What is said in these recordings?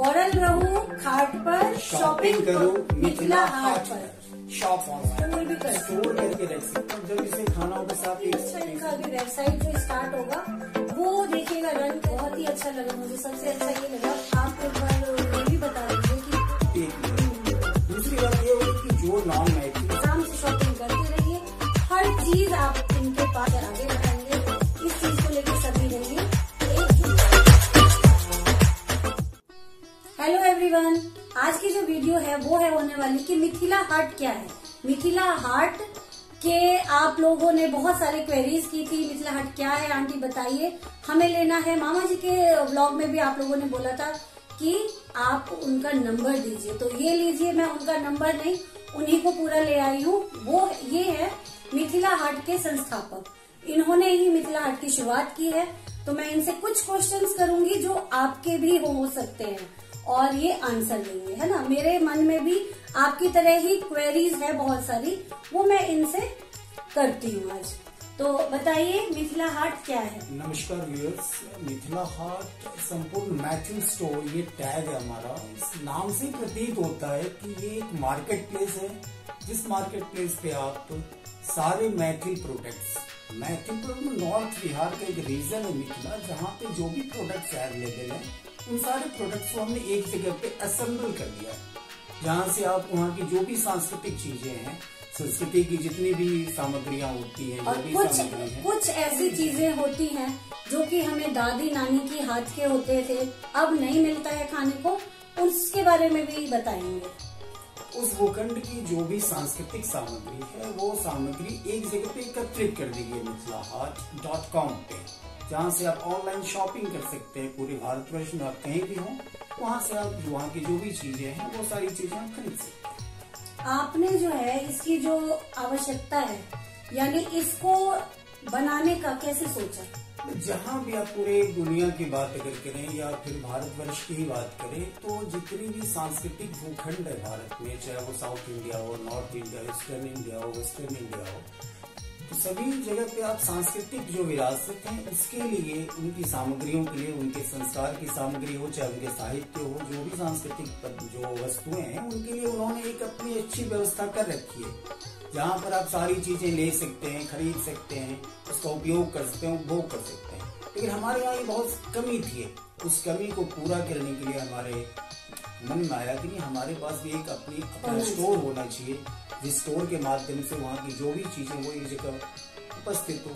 औरल रहूं खाट पर, शॉपिंग करो मिथिला हाट पर। शॉप स्टोर भी कर स्टोर करके रख सकते हैं। जब इसे खाना होगा साथ ही अच्छा इनका अभी वेबसाइट जो स्टार्ट होगा वो देखिएगा, रन बहुत ही अच्छा लगा मुझे। सबसे अच्छा ये लगा, आप एक बार ये भी बता दीजिए कि दूसरी बात ये होगी कि जो नॉन मैथिल आराम से शॉपिंग करते रहिए, हर चीज आप इनके पास आगे बढ़ाएंगे, इस चीज को लेकर सभी रहिए एकजुट। हेलो एवरीवन, आज की जो वीडियो है वो है होने वाली कि मिथिला हाट क्या है। मिथिला हाट के आप लोगों ने बहुत सारे क्वेरीज की थी, मिथिला हाट क्या है आंटी बताइए, हमें लेना है। मामा जी के व्लॉग में भी आप लोगों ने बोला था कि आप उनका नंबर दीजिए, तो ये लीजिए, मैं उनका नंबर नहीं उन्हीं को पूरा ले आई हूँ। वो ये है मिथिला हाट के संस्थापक, इन्होंने ही मिथिला हाट की शुरुआत की है। तो मैं इनसे कुछ क्वेश्चंस करूंगी जो आपके भी हो सकते हैं और ये आंसर देंगे, है ना। मेरे मन में भी आपकी तरह ही क्वेरीज है बहुत सारी, वो मैं इनसे करती हूँ आज। तो बताइए मिथिला हाट क्या है। नमस्कार व्यूअर्स, मिथिला हाट संपूर्ण मैथिल स्टोर, ये टैग है हमारा। इस नाम से प्रतीत होता है कि ये एक मार्केट प्लेस है, जिस मार्केट प्लेस पे आप सारे Maithil products, Maithil product north Bihar का एक रीजन है मिथिला, जहाँ पे जो भी प्रोडक्ट्स अवेलेबल है उन सारे प्रोडक्ट्स को हमने एक जगह पे असेंबल कर दिया है, जहाँ से आप वहाँ की जो भी सांस्कृतिक चीजें हैं, संस्कृति की जितनी भी सामग्रियाँ होती हैं, जो भी सामग्री है, कुछ ऐसी चीजें होती हैं जो कि हमें दादी नानी की हाथ के होते थे, अब नहीं मिलता है खाने को, उसके बारे में भी बताएंगे। उस भूखंड की जो भी सांस्कृतिक सामग्री है वो सामग्री एक जगह पे एकत्रित कर दी गई मिथिलाहाट.com पे, जहाँ से आप ऑनलाइन शॉपिंग कर सकते हैं। पूरे भारतवर्ष में आप कहीं भी हो, वहाँ से आप वहाँ की जो भी चीजें हैं वो सारी चीजें आप खरीद सकते हैं। आपने जो है इसकी जो आवश्यकता है, यानी इसको बनाने का कैसे सोचा। जहाँ भी आप पूरे दुनिया की बात अगर करें या फिर भारतवर्ष की ही बात करें, तो जितनी भी सांस्कृतिक भूखंड है भारत में, चाहे वो साउथ इंडिया हो, नॉर्थ इंडिया, ईस्टर्न इंडिया हो, वेस्टर्न इंडिया हो, तो सभी जगह पे आप सांस्कृतिक जो विरासत है उसके लिए, उनकी सामग्रियों के लिए, उनके संस्कार की सामग्री हो, चाहे उनके साहित्य हो, जो भी सांस्कृतिक जो वस्तुएं हैं उनके लिए उन्होंने एक अपनी अच्छी व्यवस्था कर रखी है, जहाँ पर आप सारी चीजें ले सकते हैं, खरीद सकते हैं, उसका उपयोग कर सकते हैं, उपभोग कर सकते हैं। लेकिन हमारे यहाँ ये बहुत कमी थी, उस कमी को पूरा करने के लिए हमारे मन में आया कि हमारे पास भी एक अपना स्टोर होना चाहिए, जिस स्टोर के माध्यम से वहाँ की जो भी चीजें वो एक जगह उपस्थित हो,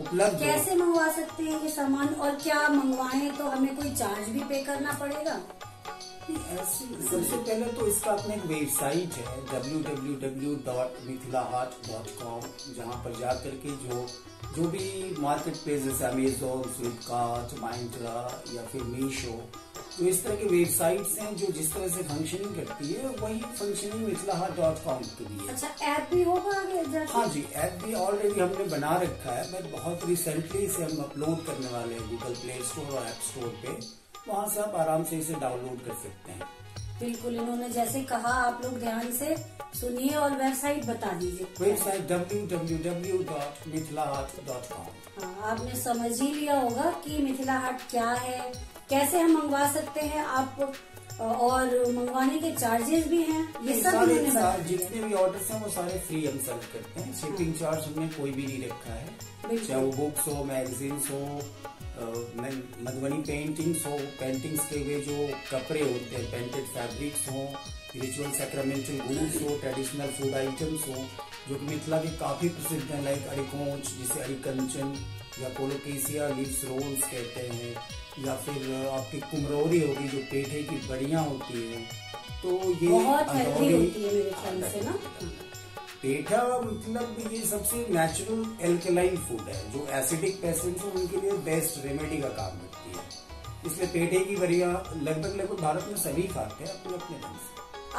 उपलब्ध। कैसे मंगवा सकते हैं ये सामान, और क्या मंगवाएं तो हमें कोई चार्ज भी पे करना पड़ेगा। सबसे पहले तो इसका अपना एक वेबसाइट है www.mithilahaat.com, जहाँ पर जाकर के जो भी मार्केट प्लेस जैसे अमेजोन, फ्लिपकार्ट, माइंत्रा या फिर मीशो, तो इस तरह की वेबसाइट्स हैं जो जिस तरह से फंक्शनिंग करती है वही फंक्शनिंग mithilahaat.com के लिए। अच्छा, ऐप भी होगा आगे? हाँ जी, ऐप भी ऑलरेडी हमने बना रखा है, बट बहुत रिसेंटली इसे हम अपलोड करने वाले हैं गूगल प्ले स्टोर और ऐप स्टोर पे, वहाँ से आप आराम से इसे डाउनलोड कर सकते हैं। बिल्कुल, इन्होंने जैसे कहा आप लोग ध्यान से सुनिए और वेबसाइट बता दीजिए। Website www.mithilahaat.com। हाँ, आपने समझ ही लिया होगा कि मिथिला हाट क्या है, कैसे हम मंगवा सकते हैं आप, और मंगवाने के चार्जेस भी हैं, ये सब इन्होंने बता दिया। जितने भी ऑर्डर्स हैं वो सारे फ्री हम सर्व करते हैं, शिपिंग चार्ज हमने कोई भी नहीं रखा है, चाहे वो बुक्स हो, मैगजीन्स हो, मधुबनी पेंटिंग्स हो, पेंटिंग्स के हुए जो कपड़े होते हैं, पेंटेड फैब्रिक्स हो, रिचुअल सैक्रामेंटल गुड्स हो, ट्रेडिशनल फूड आइटम्स हो, जो कि मिथिला के काफी प्रसिद्ध हैं, लाइक अरिकोंच जिसे अरिकंचन या कोलोकेसिया लीव्स रोल्स कहते हैं, या फिर आपकी कुमरोरी होगी जो पेठे की बड़ियां होती है, तो ये बहुत हेल्दी होती है मेरे ख्याल से ना। पेठा मतलब ये सबसे नेचुरल एल्कलाइन फूड है, जो एसिडिक पेशेंट्स हैं उनके लिए बेस्ट रेमेडी का काम करती है, इसलिए पेठे की बड़ियां लगभग भारत में सभी खाते हैं अपने अपने ढंग से।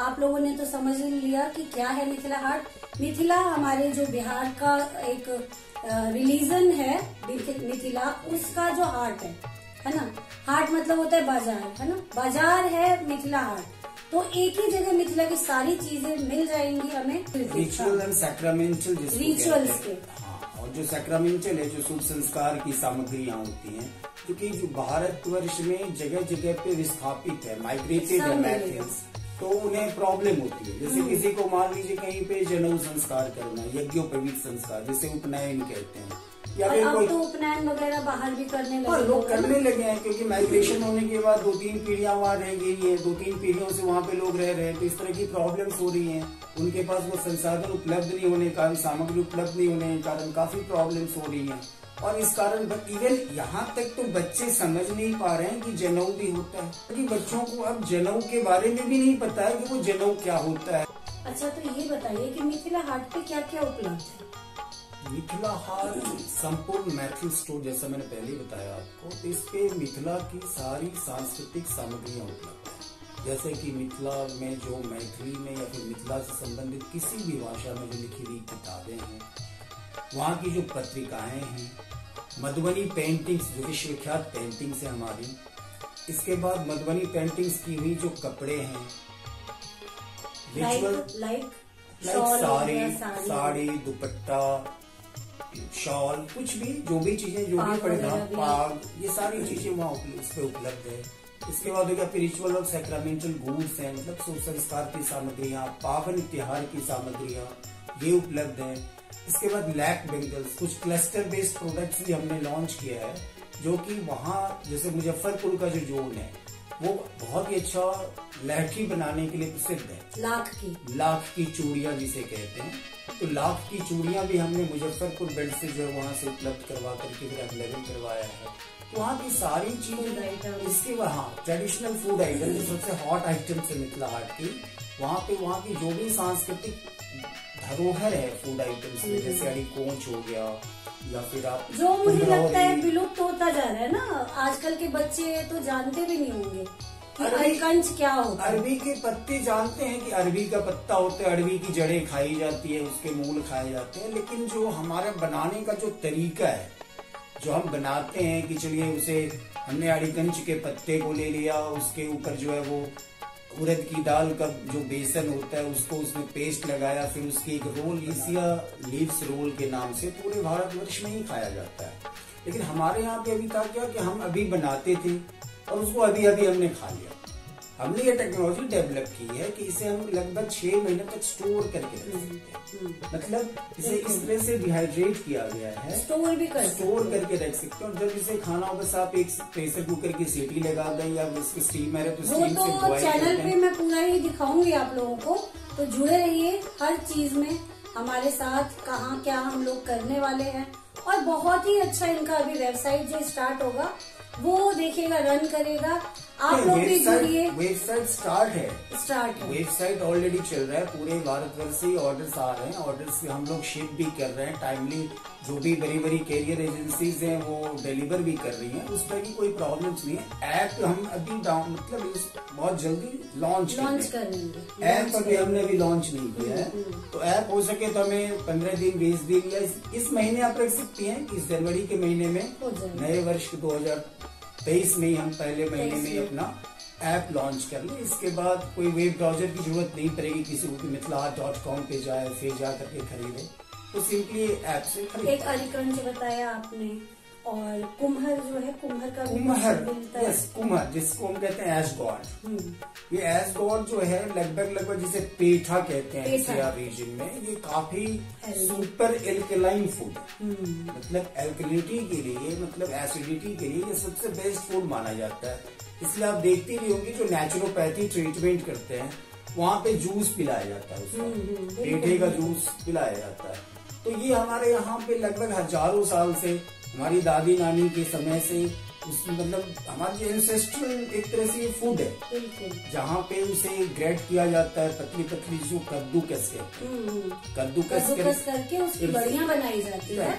आप लोगों ने तो समझ लिया कि क्या है मिथिला हाट। मिथिला हमारे जो बिहार का एक रिलीजन है मिथिला, उसका जो हाट है ना, हाट मतलब होता है बाजार, है ना, बाजार है मिथिला हाट। तो एक ही जगह मिथिला की सारी चीजें मिल जाएंगी हमें, रिचुअल एंड सैक्रामेंटल रिचुअल्स के। हाँ, और जो सैक्रामेंटल है, जो शुभ संस्कार की सामग्रियां होती हैं, क्योंकि जो भारतवर्ष में जगह जगह पे विस्थापित है, माइग्रेटेड है मैथ्स, तो उन्हें प्रॉब्लम होती है। जैसे किसी को मान लीजिए कहीं पे जनेऊ संस्कार करना है, यज्ञोपवीत संस्कार जिसे उपनयन कहते हैं, या फिर कोई तो उपनयन वगैरह बाहर भी करने लगे, लोग करने लगे हैं, क्योंकि माइग्रेशन होने के बाद 2-3 पीढ़ियां वहाँ रह गई है, 2-3 पीढ़ियों से वहाँ पे लोग रह रहे हैं, तो इस तरह की प्रॉब्लम्स हो रही हैं। उनके पास वो संसाधन उपलब्ध नहीं होने के कारण, सामग्री उपलब्ध नहीं होने के कारण काफी प्रॉब्लम्स हो रही हैं। और इस कारण इवन यहाँ तक तो बच्चे समझ नहीं पा रहे हैं कि जनेऊ भी होता है, क्योंकि बच्चों को अब जनेऊ के बारे में भी नहीं पता है कि वो जनेऊ क्या होता है। अच्छा, तो ये बताइए कि मिथिला हाट पे क्या क्या उपलब्ध है? मिथिला हाट संपूर्ण मैथिल स्टोर, जैसा मैंने पहले बताया आपको, तो इस पे मिथिला की सारी सांस्कृतिक सामग्रियां उपलब्ध है। जैसे कि मिथिला में जो मैथिली में या फिर मिथिला से संबंधित किसी भी भाषा में जो लिखी हुई किताबें हैं, वहाँ की जो पत्रिकाएं हैं, मधुबनी पेंटिंग्स जो विश्वविख्यात पेंटिंग्स है हमारी, इसके बाद मधुबनी पेंटिंग्स की हुई जो कपड़े हैं, लाइक साड़ी, दुपट्टा, शॉल, कुछ भी जो भी चीजें जो भी पड़ेगा, पाग, ये सारी चीजें वहाँ उस पे उपलब्ध है। इसके बाद हो गया रिचुअल और सैक्रामेंटल गुड्स हैं, मतलब शुभ संस्कार की सामग्रियां, पावन त्योहार की सामग्रियां, ये उपलब्ध है। इसके बाद लैक बेंगल्स, कुछ क्लस्टर बेस्ड प्रोडक्ट्स भी हमने लॉन्च किया है, जो कि वहाँ जैसे मुजफ्फरपुर का जो जोन है वो बहुत ही अच्छा लहठी बनाने के लिए प्रसिद्ध है। लाख की चूड़ियां जिसे कहते हैं, तो लाख की चूड़ियां भी हमने मुजफ्फरपुर बेल्ट से जो है वहाँ से उपलब्ध करवा करके फिर अवेलेबल करवाया है। तो वहाँ की सारी चीजें, इसके वहाँ ट्रेडिशनल फूड आइटम जो सबसे हॉट आइटम्स है मिथिला हाट की, वहाँ की जो भी सांस्कृतिक धरोहर है फूड आइटम्स में, जैसे अड़ी कोंच हो गया, या फिर आप जो मुझे लगता है विलुप्त होता जा रहा है ना, आजकल के बच्चे तो जानते भी नहीं होंगे कि अरिकंच क्या होता है। अरबी के पत्ते जानते हैं कि अरबी का पत्ता होता है, अरबी की जड़ें खाई जाती है, उसके मूल खाए जाते हैं, लेकिन जो हमारा बनाने का जो तरीका है, जो हम बनाते हैं कि चलिए उसे हमने अरिकंच के पत्ते को ले लिया, उसके ऊपर जो है वो उड़द की दाल का जो बेसन होता है उसको उसमें पेस्ट लगाया, फिर उसकी एक रोल, इसिया लीव्स रोल के नाम से पूरे भारतवर्ष में ही खाया जाता है। लेकिन हमारे यहाँ पे अभी था क्या कि हम अभी बनाते थे और उसको अभी हमने खा लिया। हमने ये टेक्नोलॉजी डेवलप की है कि इसे हम लगभग 6 महीने तक स्टोर करके रख सकते हैं, मतलब इसे इस तरह से डिहाइड्रेट किया गया है, स्टोर करके रख सकते हैं। और जब इसे खाना हो बस आप एक प्रेशर कुकर की सीटी लगा दें या इसकी स्टीमर है तो स्टीम से बॉयल चैनल पे मैं पूरा ही दिखाऊंगी आप लोगों को, तो जुड़े रहिए हर चीज में हमारे साथ, कहाँ क्या हम लोग करने वाले हैं। और बहुत ही अच्छा इनका अभी वेबसाइट जो स्टार्ट होगा वो देखिएगा, रन करेगा, आप लोग भी जुड़िए। वेबसाइट स्टार्ट है, वेबसाइट ऑलरेडी चल रहा है, पूरे भारतवर्ष से ऑर्डर्स आ रहे हैं, ऑर्डर्स हम लोग शिप भी कर रहे हैं टाइमली, जो भी बड़ी कैरियर एजेंसीज हैं वो डिलीवर भी कर रही हैं, उस तरह की कोई प्रॉब्लम्स नहीं है। ऐप हम अभी मतलब बहुत जल्दी लॉन्च करेंगे। ऐप अभी हमने अभी लॉन्च नहीं किया है, तो ऐप हो सके तो हमें 15 दिन 20 दिन या इस महीने आप रख सकती हैं कि इस जनवरी के महीने में, नए वर्ष 2023 में ही हम पहले महीने में अपना ऐप लॉन्च कर ले। इसके बाद कोई वेब ब्राउजर की जरूरत नहीं पड़ेगी किसी को कि mithilahart.com पे जाए फिर जा करके खरीदे, तो सिंपली ऐप से खरीद। एक अरिकंच बताया आपने, और कुम्हर जो है, कुम्हर का कुम्हर जिसको हम कहते हैं एश गॉड, ये एश गॉड जो है लगभग जिसे पेठा कहते हैं एनसीआर रीजन में, ये काफी सुपर एल्कलाइन फूड है, मतलब एल्कलिनिटी के लिए, मतलब एसिडिटी के लिए ये सबसे बेस्ट फूड माना जाता है। इसलिए आप देखते भी होंगे जो नेचुरोपैथी ट्रीटमेंट करते हैं वहाँ पे जूस पिलाया जाता है, उसका पेठे का जूस पिलाया जाता है। तो ये हमारे यहाँ पे लगभग हजारों साल से, हमारी दादी नानी के समय से, उसमें मतलब हमारी एंसेस्ट्रल एक तरह से ये फूड है, जहाँ पे उसे ग्रेट किया जाता है, पतली पतली जो कद्दूकस कद्दूकस करके उसकी बढ़िया बनाई जाती है,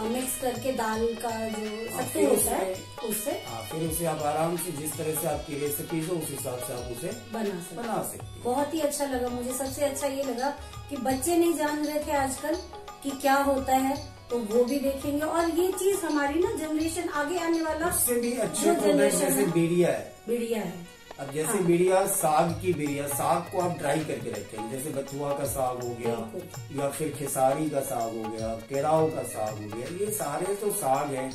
मिक्स करके दाल का जो सत्तू होता है उससे, फिर उसे आप आराम से जिस तरह से आपकी रेसिपीज हो उस हिसाब से आप उसे बना सकते हैं। बहुत ही अच्छा लगा मुझे, सबसे अच्छा ये लगा कि बच्चे नहीं जान रहे थे आजकल कि क्या होता है, तो वो भी देखेंगे, और ये चीज हमारी ना जनरेशन आगे आने वाला उससे भी अच्छे प्रोडक्ट जैसे बीड़िया है, अब जैसे बिड़िया, साग की बिड़िया, साग को आप ड्राई करके रखें, जैसे बथुआ का साग हो गया या फिर खेसारी का साग हो गया, केराव का साग हो गया, ये सारे जो साग हैं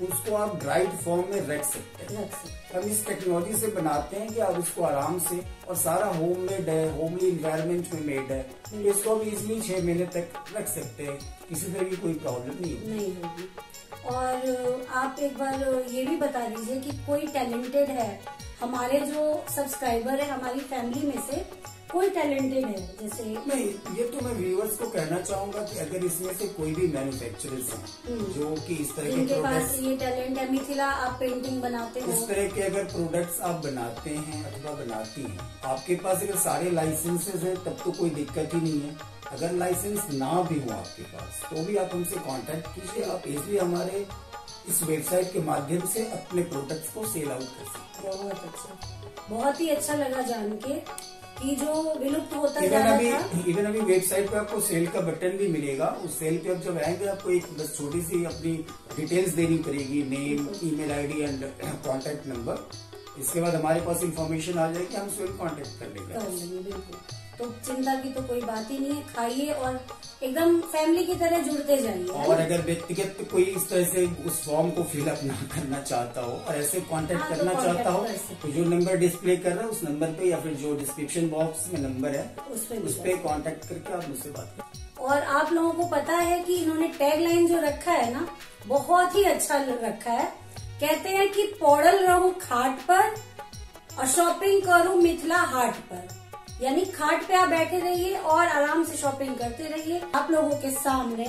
उसको आप ड्राइड फॉर्म में रख सकते हैं। हम इस टेक्नोलॉजी से बनाते हैं कि आप उसको आराम से, और सारा होममेड है, होमली इन्वायरमेंट में मेड है, तो इसको आप इजिली 6 महीने तक रख सकते हैं, किसी तरह की कोई प्रॉब्लम नहीं होगी। और आप एक बार ये भी बता दीजिए कि कोई टैलेंटेड है, हमारे जो सब्सक्राइबर है हमारी फैमिली में से कोई टैलेंटेड है जैसे? नहीं, ये तो मैं व्यूअर्स को कहना चाहूंगा कि अगर इसमें से कोई भी मैन्युफैक्चरर्स हैं जो कि इस तरह के प्रोडक्ट्स, ये टैलेंट है, मिथिला आप पेंटिंग बनाते हो, इस तरह के अगर प्रोडक्ट्स आप बनाते हैं अथवा बनाती हैं, आपके पास अगर सारे लाइसेंसेज हैं तब तो कोई दिक्कत ही नहीं है। अगर लाइसेंस ना भी हो आपके पास तो भी आप हमसे कांटेक्ट कीजिए, आप इजिली हमारे इस वेबसाइट के माध्यम से अपने प्रोडक्ट्स को सेल आउट कर सकते हैं। बहुत अच्छा, बहुत ही अच्छा लगा जान के कि जो विलुप्त होता जा रहा था। इवन अभी वेबसाइट पे आपको सेल का बटन भी मिलेगा, उस सेल पे आप जब आएंगे आपको एक बस छोटी सी अपनी डिटेल्स देनी पड़ेगी, name, email ID and contact number. इसके बाद हमारे पास इंफॉर्मेशन आ जाएगी, हम स्वयं कॉन्टेक्ट कर लेंगे। बिल्कुल, तो चिंता की तो कोई बात ही नहीं है, खाइए और एकदम फैमिली की तरह जुड़ते जाइए। और अगर व्यक्तिगत कोई इस तरह से उस फॉर्म को फिलअप ना करना चाहता हो और ऐसे कांटेक्ट करना चाहता हो तो जो नंबर डिस्प्ले कर रहा है उस नंबर पे या फिर जो डिस्क्रिप्शन बॉक्स में नंबर है उस पे कांटेक्ट करके आप मुझसे बात करें। और आप लोगों को पता है कि इन्होंने टैगलाइन जो रखा है ना, बहुत ही अच्छा रखा है। कहते हैं कि पौड़ल रहूं खाट पर और शॉपिंग करूं मिथिला हाट पर, यानी खाट पे आप बैठे रहिए और आराम से शॉपिंग करते रहिए। आप लोगों के सामने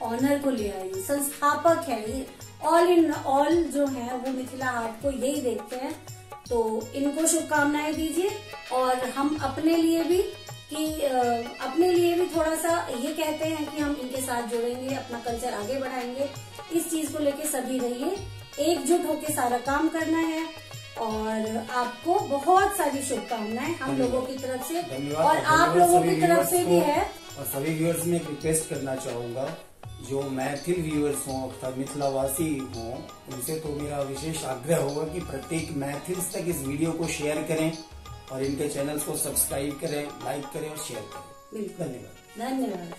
ऑनर को ले आइए, संस्थापक है ये, ऑल इन ऑल जो है वो मिथिला हाट को यही देखते हैं। तो इनको शुभकामनाएं दीजिए और हम अपने लिए भी थोड़ा सा ये कहते हैं कि हम इनके साथ जुड़ेंगे, अपना कल्चर आगे बढ़ाएंगे। इस चीज को लेके सभी रहिए, एकजुट होके सारा काम करना है। और आपको बहुत सारी शुभकामनाएं हम लोगों की तरफ से और आप लोगों की तरफ से भी है। और सभी व्यूअर्स में रिक्वेस्ट करना चाहूंगा, जो मैथिल व्यूअर्स हों अर्थात मिथिलावासी हों, उनसे तो मेरा विशेष आग्रह होगा कि प्रत्येक मैथिल्स तक इस वीडियो को शेयर करें और इनके चैनल्स को सब्सक्राइब करें, लाइक करें और शेयर करें। बिल्कुल, धन्यवाद। धन्यवाद।